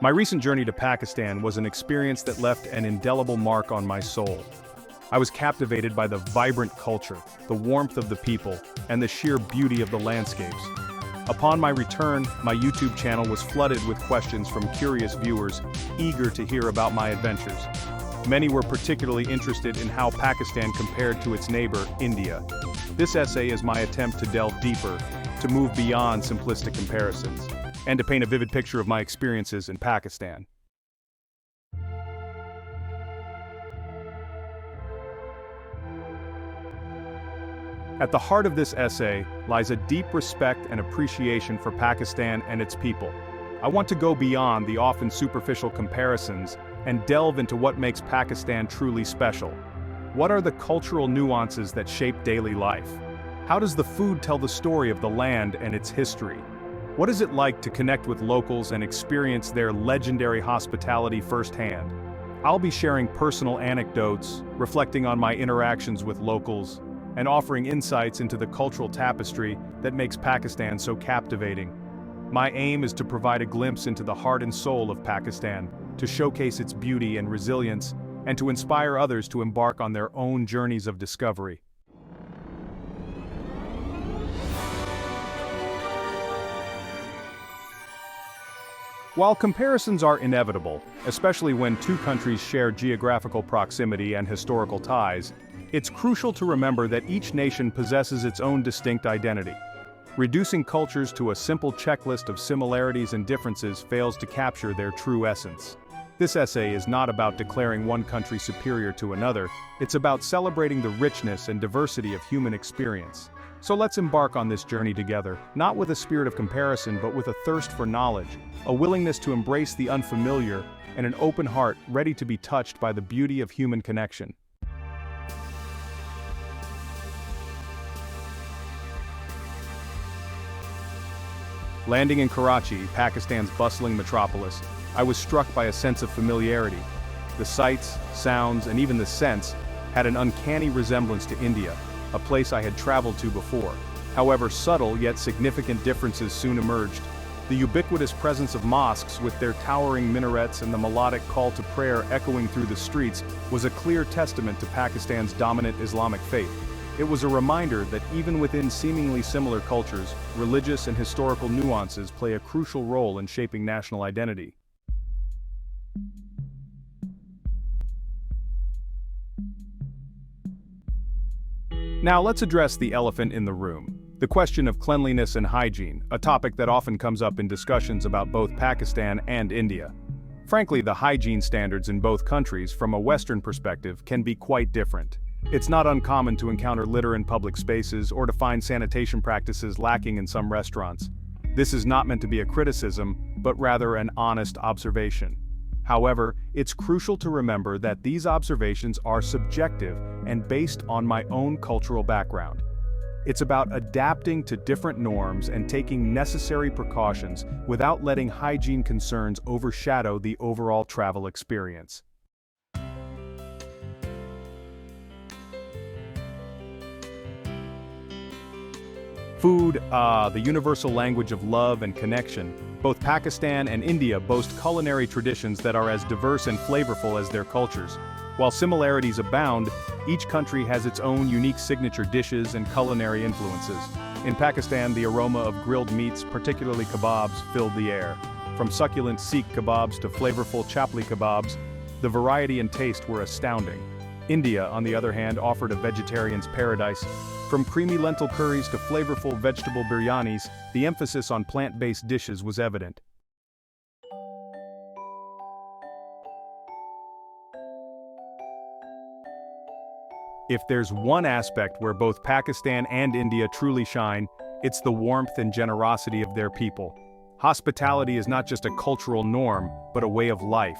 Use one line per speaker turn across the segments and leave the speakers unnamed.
My recent journey to Pakistan was an experience that left an indelible mark on my soul. I was captivated by the vibrant culture, the warmth of the people, and the sheer beauty of the landscapes. Upon my return, my YouTube channel was flooded with questions from curious viewers, eager to hear about my adventures. Many were particularly interested in how Pakistan compared to its neighbor, India. This essay is my attempt to delve deeper, to move beyond simplistic comparisons, and to paint a vivid picture of my experiences in Pakistan. At the heart of this essay lies a deep respect and appreciation for Pakistan and its people. I want to go beyond the often superficial comparisons and delve into what makes Pakistan truly special. What are the cultural nuances that shape daily life? How does the food tell the story of the land and its history? What is it like to connect with locals and experience their legendary hospitality firsthand? I'll be sharing personal anecdotes, reflecting on my interactions with locals, and offering insights into the cultural tapestry that makes Pakistan so captivating. My aim is to provide a glimpse into the heart and soul of Pakistan, to showcase its beauty and resilience, and to inspire others to embark on their own journeys of discovery. While comparisons are inevitable, especially when two countries share geographical proximity and historical ties, it's crucial to remember that each nation possesses its own distinct identity. Reducing cultures to a simple checklist of similarities and differences fails to capture their true essence. This essay is not about declaring one country superior to another, it's about celebrating the richness and diversity of human experience. So let's embark on this journey together, not with a spirit of comparison but with a thirst for knowledge, a willingness to embrace the unfamiliar, and an open heart ready to be touched by the beauty of human connection. Landing in Karachi, Pakistan's bustling metropolis, I was struck by a sense of familiarity. The sights, sounds, and even the scents had an uncanny resemblance to India, a place I had traveled to before. However, subtle yet significant differences soon emerged. The ubiquitous presence of mosques with their towering minarets and the melodic call to prayer echoing through the streets was a clear testament to Pakistan's dominant Islamic faith. It was a reminder that even within seemingly similar cultures, religious and historical nuances play a crucial role in shaping national identity. Now let's address the elephant in the room, the question of cleanliness and hygiene, a topic that often comes up in discussions about both Pakistan and India. Frankly, the hygiene standards in both countries, from a Western perspective, can be quite different. It's not uncommon to encounter litter in public spaces or to find sanitation practices lacking in some restaurants. This is not meant to be a criticism, but rather an honest observation. However, it's crucial to remember that these observations are subjective and based on my own cultural background. It's about adapting to different norms and taking necessary precautions without letting hygiene concerns overshadow the overall travel experience. Food, the universal language of love and connection. Both Pakistan and India boast culinary traditions that are as diverse and flavorful as their cultures. While similarities abound, each country has its own unique signature dishes and culinary influences. In Pakistan, the aroma of grilled meats, particularly kebabs, filled the air. From succulent Sikh kebabs to flavorful chapli kebabs, the variety and taste were astounding. India, on the other hand, offered a vegetarian's paradise. From creamy lentil curries to flavorful vegetable biryanis, the emphasis on plant-based dishes was evident. If there's one aspect where both Pakistan and India truly shine, it's the warmth and generosity of their people. Hospitality is not just a cultural norm, but a way of life.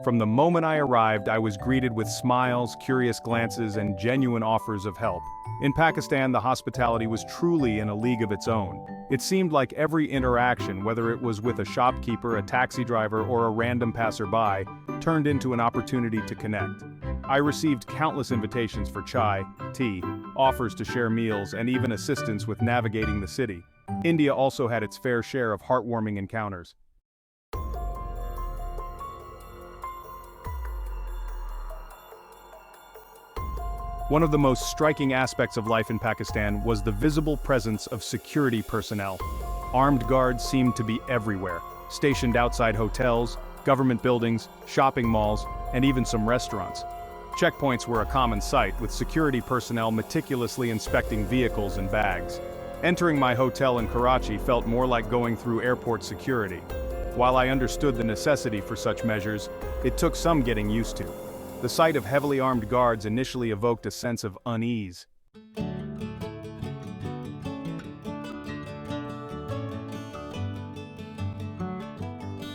From the moment I arrived, I was greeted with smiles, curious glances, and genuine offers of help. In Pakistan, the hospitality was truly in a league of its own. It seemed like every interaction, whether it was with a shopkeeper, a taxi driver, or a random passerby, turned into an opportunity to connect. I received countless invitations for chai, tea, offers to share meals, and even assistance with navigating the city. India also had its fair share of heartwarming encounters. One of the most striking aspects of life in Pakistan was the visible presence of security personnel. Armed guards seemed to be everywhere, stationed outside hotels, government buildings, shopping malls, and even some restaurants. Checkpoints were a common sight, with security personnel meticulously inspecting vehicles and bags. Entering my hotel in Karachi felt more like going through airport security. While I understood the necessity for such measures, it took some getting used to. The sight of heavily armed guards initially evoked a sense of unease.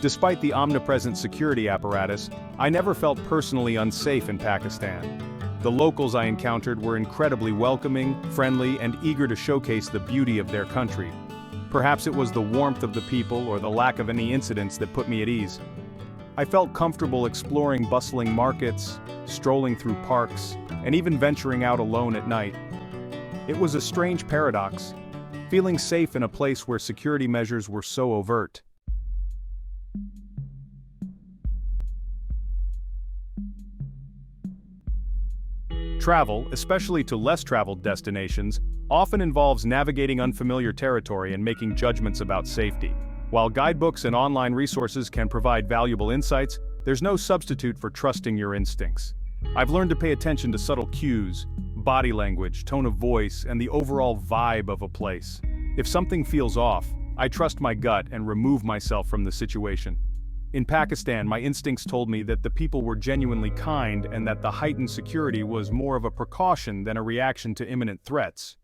Despite the omnipresent security apparatus, I never felt personally unsafe in Pakistan. The locals I encountered were incredibly welcoming, friendly, and eager to showcase the beauty of their country. Perhaps it was the warmth of the people or the lack of any incidents that put me at ease. I felt comfortable exploring bustling markets, strolling through parks, and even venturing out alone at night. It was a strange paradox, feeling safe in a place where security measures were so overt. Travel, especially to less traveled destinations, often involves navigating unfamiliar territory and making judgments about safety. While guidebooks and online resources can provide valuable insights, there's no substitute for trusting your instincts. I've learned to pay attention to subtle cues, body language, tone of voice, and the overall vibe of a place. If something feels off, I trust my gut and remove myself from the situation. In Pakistan, my instincts told me that the people were genuinely kind and that the heightened security was more of a precaution than a reaction to imminent threats.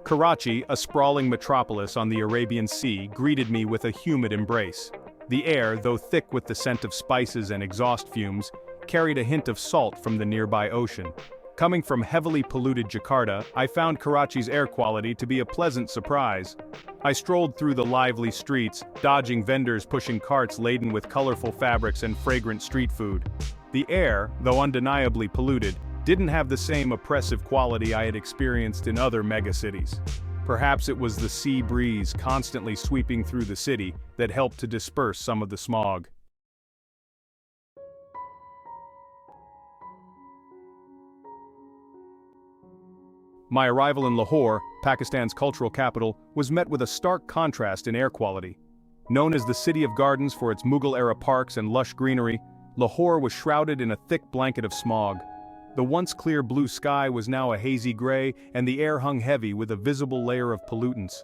Karachi, a sprawling metropolis on the Arabian Sea, greeted me with a humid embrace. The air, though thick with the scent of spices and exhaust fumes, carried a hint of salt from the nearby ocean. Coming from heavily polluted Jakarta, I found Karachi's air quality to be a pleasant surprise. I strolled through the lively streets, dodging vendors pushing carts laden with colorful fabrics and fragrant street food. The air, though undeniably polluted, didn't have the same oppressive quality I had experienced in other megacities. Perhaps it was the sea breeze constantly sweeping through the city that helped to disperse some of the smog. My arrival in Lahore, Pakistan's cultural capital, was met with a stark contrast in air quality. Known as the City of Gardens for its Mughal-era parks and lush greenery, Lahore was shrouded in a thick blanket of smog. The once clear blue sky was now a hazy gray, and the air hung heavy with a visible layer of pollutants.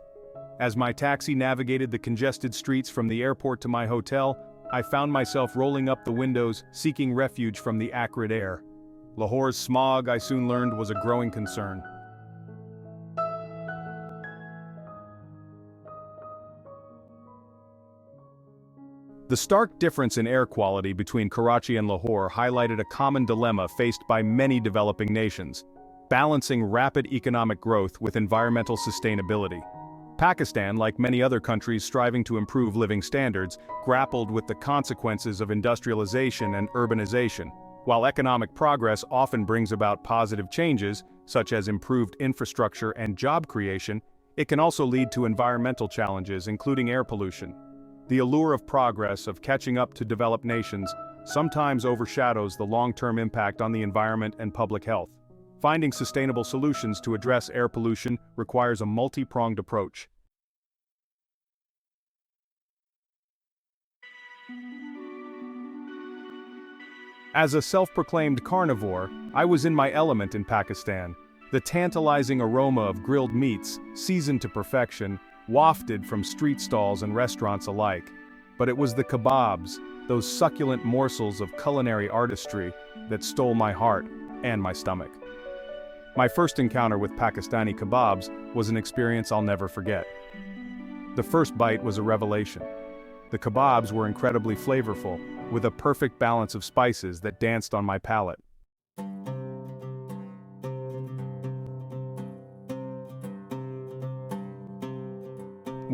As my taxi navigated the congested streets from the airport to my hotel, I found myself rolling up the windows, seeking refuge from the acrid air. Lahore's smog, I soon learned, was a growing concern. The stark difference in air quality between Karachi and Lahore highlighted a common dilemma faced by many developing nations: balancing rapid economic growth with environmental sustainability. Pakistan, like many other countries striving to improve living standards, grappled with the consequences of industrialization and urbanization. While economic progress often brings about positive changes, such as improved infrastructure and job creation, it can also lead to environmental challenges, including air pollution. The allure of progress, of catching up to developed nations, sometimes overshadows the long-term impact on the environment and public health. Finding sustainable solutions to address air pollution requires a multi-pronged approach. As a self-proclaimed carnivore, I was in my element in Pakistan. The tantalizing aroma of grilled meats, seasoned to perfection, wafted from street stalls and restaurants alike. But it was the kebabs, those succulent morsels of culinary artistry, that stole my heart and my stomach. My first encounter with Pakistani kebabs was an experience I'll never forget. The first bite was a revelation. The kebabs were incredibly flavorful, with a perfect balance of spices that danced on my palate.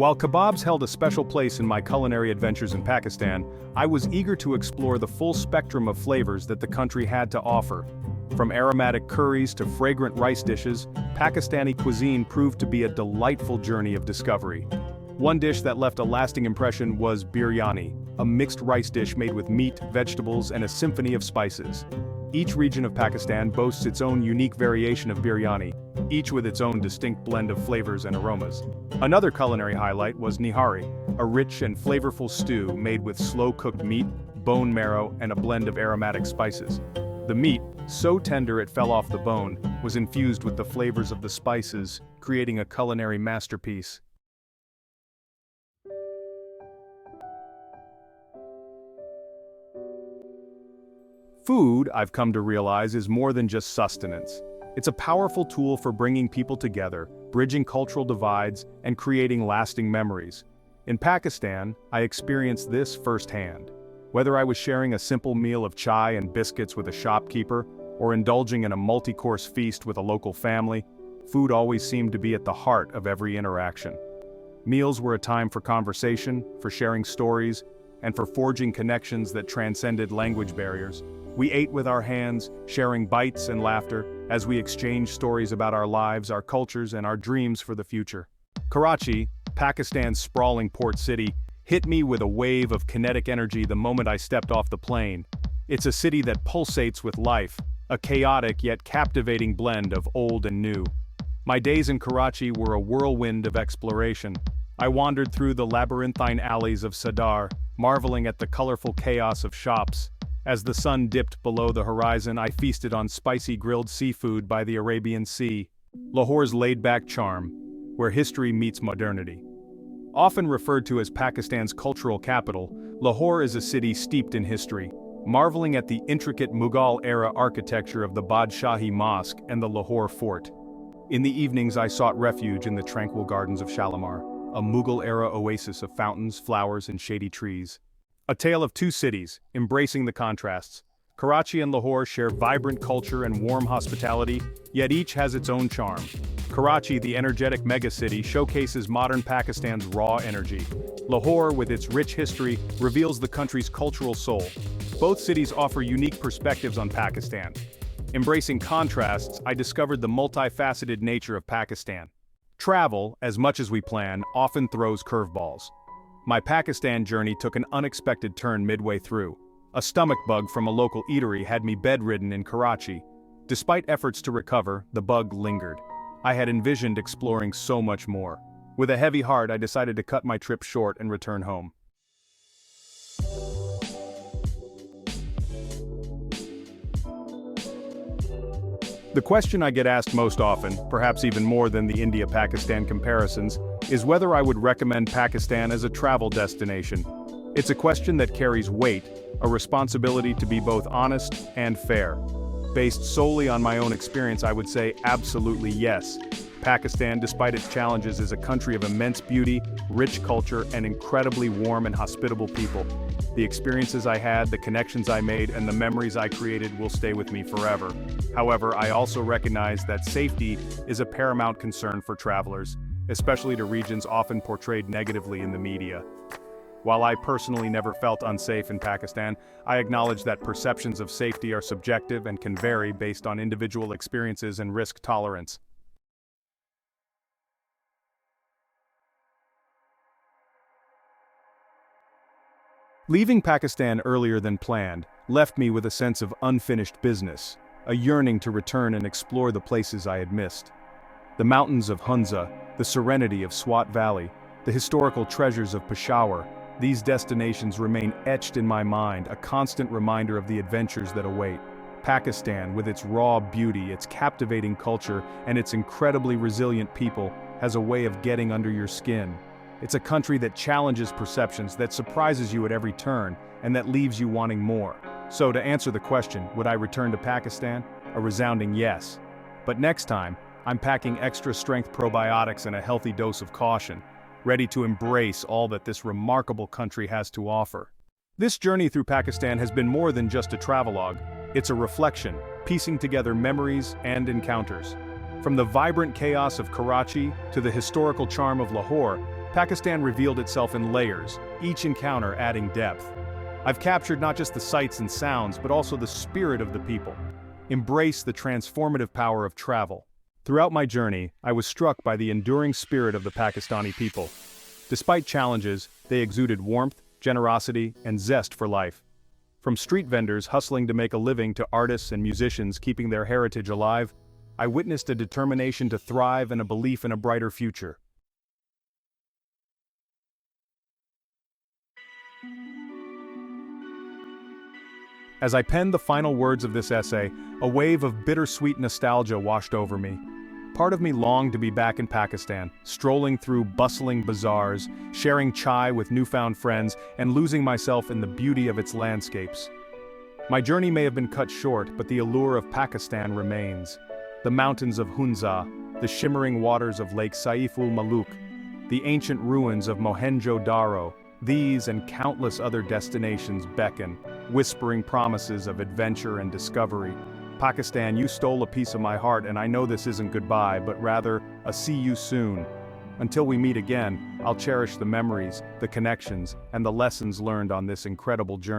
While kebabs held a special place in my culinary adventures in Pakistan, I was eager to explore the full spectrum of flavors that the country had to offer. From aromatic curries to fragrant rice dishes, Pakistani cuisine proved to be a delightful journey of discovery. One dish that left a lasting impression was biryani, a mixed rice dish made with meat, vegetables, and a symphony of spices. Each region of Pakistan boasts its own unique variation of biryani, each with its own distinct blend of flavors and aromas. Another culinary highlight was nihari, a rich and flavorful stew made with slow-cooked meat, bone marrow, and a blend of aromatic spices. The meat, so tender it fell off the bone, was infused with the flavors of the spices, creating a culinary masterpiece. Food, I've come to realize, is more than just sustenance. It's a powerful tool for bringing people together, bridging cultural divides, and creating lasting memories. In Pakistan, I experienced this firsthand. Whether I was sharing a simple meal of chai and biscuits with a shopkeeper, or indulging in a multi-course feast with a local family, food always seemed to be at the heart of every interaction. Meals were a time for conversation, for sharing stories, and for forging connections that transcended language barriers. We ate with our hands, sharing bites and laughter, as we exchanged stories about our lives, our cultures, and our dreams for the future. Karachi, Pakistan's sprawling port city, hit me with a wave of kinetic energy the moment I stepped off the plane. It's a city that pulsates with life, a chaotic yet captivating blend of old and new. My days in Karachi were a whirlwind of exploration. I wandered through the labyrinthine alleys of Sadar, marveling at the colorful chaos of shops. As the sun dipped below the horizon, I feasted on spicy grilled seafood by the Arabian Sea. Lahore's laid-back charm, where history meets modernity. Often referred to as Pakistan's cultural capital, Lahore is a city steeped in history, marveling at the intricate Mughal-era architecture of the Badshahi Mosque and the Lahore Fort. In the evenings I sought refuge in the tranquil gardens of Shalimar, a Mughal-era oasis of fountains, flowers, and shady trees. A tale of two cities, embracing the contrasts. Karachi and Lahore share vibrant culture and warm hospitality, yet each has its own charm. Karachi, the energetic megacity, showcases modern Pakistan's raw energy. Lahore, with its rich history, reveals the country's cultural soul. Both cities offer unique perspectives on Pakistan. Embracing contrasts, I discovered the multifaceted nature of Pakistan. Travel, as much as we plan, often throws curveballs. My Pakistan journey took an unexpected turn midway through. A stomach bug from a local eatery had me bedridden in Karachi. Despite efforts to recover, the bug lingered. I had envisioned exploring so much more. With a heavy heart, I decided to cut my trip short and return home. The question I get asked most often, perhaps even more than the India-Pakistan comparisons, is whether I would recommend Pakistan as a travel destination. It's a question that carries weight, a responsibility to be both honest and fair. Based solely on my own experience, I would say absolutely yes. Pakistan, despite its challenges, is a country of immense beauty, rich culture, and incredibly warm and hospitable people. The experiences I had, the connections I made, and the memories I created will stay with me forever. However, I also recognize that safety is a paramount concern for travelers, especially to regions often portrayed negatively in the media. While I personally never felt unsafe in Pakistan, I acknowledge that perceptions of safety are subjective and can vary based on individual experiences and risk tolerance. Leaving Pakistan earlier than planned left me with a sense of unfinished business, a yearning to return and explore the places I had missed. The mountains of Hunza, the serenity of Swat Valley, the historical treasures of Peshawar, these destinations remain etched in my mind, a constant reminder of the adventures that await. Pakistan, with its raw beauty, its captivating culture, and its incredibly resilient people, has a way of getting under your skin. It's a country that challenges perceptions, that surprises you at every turn, and that leaves you wanting more. So to answer the question, would I return to Pakistan? A resounding yes. But next time, I'm packing extra strength probiotics and a healthy dose of caution, ready to embrace all that this remarkable country has to offer. This journey through Pakistan has been more than just a travelogue. It's a reflection, piecing together memories and encounters. From the vibrant chaos of Karachi to the historical charm of Lahore, Pakistan revealed itself in layers, each encounter adding depth. I've captured not just the sights and sounds, but also the spirit of the people. Embrace the transformative power of travel. Throughout my journey, I was struck by the enduring spirit of the Pakistani people. Despite challenges, they exuded warmth, generosity, and zest for life. From street vendors hustling to make a living to artists and musicians keeping their heritage alive, I witnessed a determination to thrive and a belief in a brighter future. As I penned the final words of this essay, a wave of bittersweet nostalgia washed over me. Part of me longed to be back in Pakistan, strolling through bustling bazaars, sharing chai with newfound friends, and losing myself in the beauty of its landscapes. My journey may have been cut short, but the allure of Pakistan remains. The mountains of Hunza, the shimmering waters of Lake Saif-ul-Maluk, the ancient ruins of Mohenjo-Daro, these and countless other destinations beckon, whispering promises of adventure and discovery. Pakistan, you stole a piece of my heart, and I know this isn't goodbye, but rather a see you soon. Until we meet again, I'll cherish the memories, the connections, and the lessons learned on this incredible journey.